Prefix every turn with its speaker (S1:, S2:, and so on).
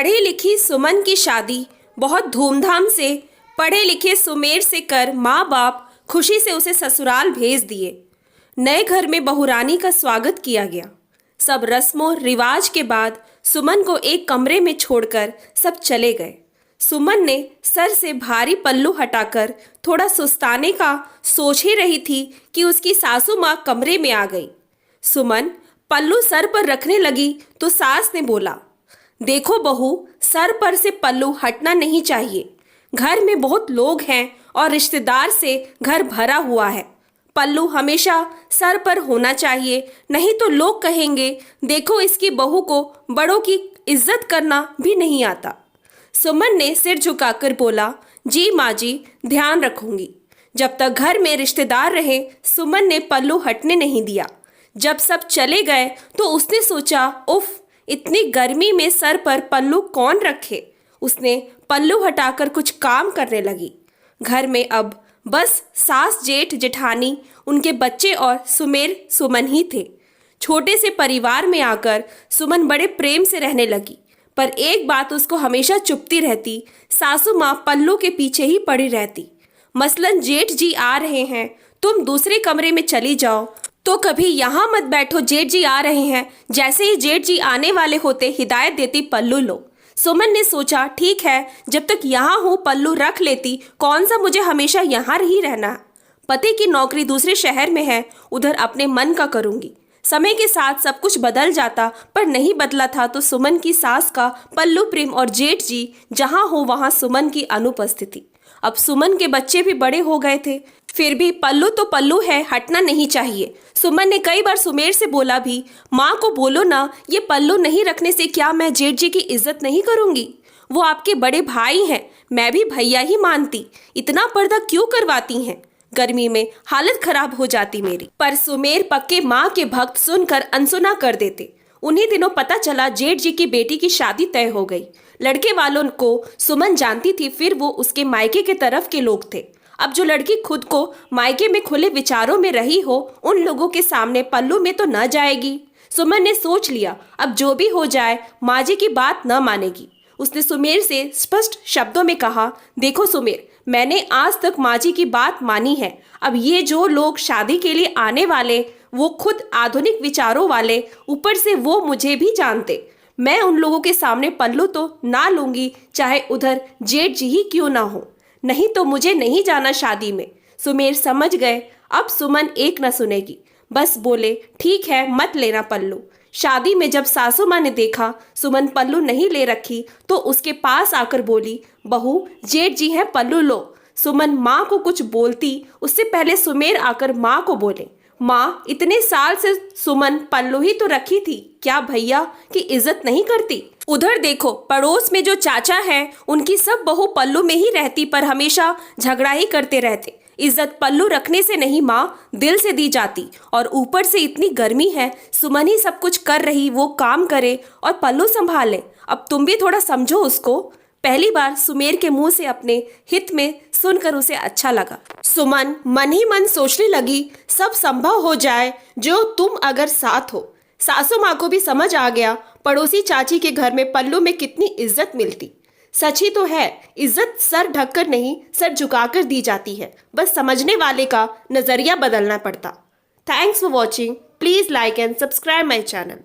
S1: पढ़ी लिखी सुमन की शादी बहुत धूमधाम से पढ़े लिखे सुमेर से कर माँ बाप खुशी से उसे ससुराल भेज दिए। नए घर में बहुरानी का स्वागत किया गया। सब रस्मों रिवाज के बाद सुमन को एक कमरे में छोड़कर सब चले गए। सुमन ने सर से भारी पल्लू हटाकर थोड़ा सुस्ताने का सोच ही रही थी कि उसकी सासू माँ कमरे में आ गई। सुमन पल्लू सर पर रखने लगी तो सास ने बोला, देखो बहू, सर पर से पल्लू हटना नहीं चाहिए। घर में बहुत लोग हैं और रिश्तेदार से घर भरा हुआ है। पल्लू हमेशा सर पर होना चाहिए, नहीं तो लोग कहेंगे देखो इसकी बहू को बड़ों की इज्जत करना भी नहीं आता। सुमन ने सिर झुकाकर बोला, जी माँ जी, ध्यान रखूंगी। जब तक घर में रिश्तेदार रहे सुमन ने पल्लू हटने नहीं दिया। जब सब चले गए तो उसने सोचा, उफ, इतनी गर्मी में सर पर पल्लू कौन रखे। उसने पल्लू हटाकर कुछ काम करने लगी। घर में अब बस सास जेठ जेठानी, उनके बच्चे और सुमेर सुमन ही थे। छोटे से परिवार में आकर सुमन बड़े प्रेम से रहने लगी, पर एक बात उसको हमेशा चुभती रहती, सासू माँ पल्लू के पीछे ही पड़ी रहती। मसलन जेठ जी आ रहे हैं, तुम दूसरे कमरे में चली जाओ, तो कभी यहाँ मत बैठो, जेठ जी आ रहे हैं। जैसे ही जेठ जी आने वाले होते हिदायत देती, पल्लू लो। सुमन ने सोचा, ठीक है, जब तक यहाँ हूँ पल्लू रख लेती, कौन सा मुझे हमेशा यहाँ ही रहना। पति की नौकरी दूसरे शहर में है, उधर अपने मन का करूँगी। समय के साथ सब कुछ बदल जाता, पर नहीं बदला था तो सुमन की सास का पल्लू प्रेम और जेठ जी जहाँ हो वहाँ सुमन की अनुपस्थिति। अब सुमन के बच्चे भी बड़े हो गए थे, फिर भी पल्लू तो पल्लू है, हटना नहीं चाहिए। सुमन ने कई बार सुमेर से बोला भी, माँ को बोलो ना, ये पल्लू नहीं रखने से क्या मैं जेठ जी की इज्जत नहीं करूँगी? वो आपके बड़े भाई हैं, मैं भी भैया ही मानती। इतना पर्दा क्यों करवाती हैं? गर्मी में हालत खराब हो जाती मेरी। पर सुमेर पक्के माँ के भक्त सुनकर अनसुना कर देते। उन्हीं दिनों पता चला जेठ जी की बेटी की शादी तय हो गई। लड़के वालों को सुमन जानती थी, फिर वो उसके मायके के तरफ के लोग थे। अब जो लड़की खुद को मायके में खुले विचारों में रही हो, उन लोगों के सामने पल्लू में तो न जाएगी। सुमन ने सोच लिया, अब जो भी हो जाए माँ जी की बात न मानेगी। उसने सुमेर से स्पष्ट शब्दों में कहा, देखो सुमेर, मैंने आज तक माँ जी की बात मानी है। अब ये जो लोग शादी के लिए आने वाले, वो खुद आधुनिक विचारों वाले, ऊपर से वो मुझे भी जानते। मैं उन लोगों के सामने पल्लू तो ना लूंगी, चाहे उधर जेठ जी ही क्यों ना हो। नहीं तो मुझे नहीं जाना शादी में। सुमेर समझ गए अब सुमन एक न सुनेगी, बस बोले, ठीक है, मत लेना पल्लू। शादी में जब सासू माँ ने देखा सुमन पल्लू नहीं ले रखी तो उसके पास आकर बोली, बहू, जेठ जी हैं, पल्लू लो। सुमन माँ को कुछ बोलती उससे पहले सुमेर आकर माँ को बोले, माँ, इतने साल से सुमन पल्लू ही तो रखी थी, क्या भैया की इज्जत नहीं करती? उधर देखो, पड़ोस में जो चाचा हैं, उनकी सब बहू पल्लू में ही रहती, पर हमेशा झगड़ा ही करते रहते। इज्जत पल्लू रखने से नहीं माँ, दिल से दी जाती। और ऊपर से इतनी गर्मी है, सुमन ही सब कुछ कर रही, वो काम करे और पल्लू संभाले। अब तुम भी थोड़ा समझो उसको। पहली बार सुमेर के मुंह से अपने हित में सुनकर उसे अच्छा लगा। सुमन मन ही मन सोचने लगी, सब संभव हो जाए जो तुम अगर साथ हो। सासू माँ को भी समझ आ गया पड़ोसी चाची के घर में पल्लू में कितनी इज्जत मिलती। सच ही तो है, इज्जत सर ढककर नहीं, सर झुकाकर दी जाती है। बस समझने वाले का नजरिया बदलना पड़ता। Thanks for watching. Please like and subscribe my channel.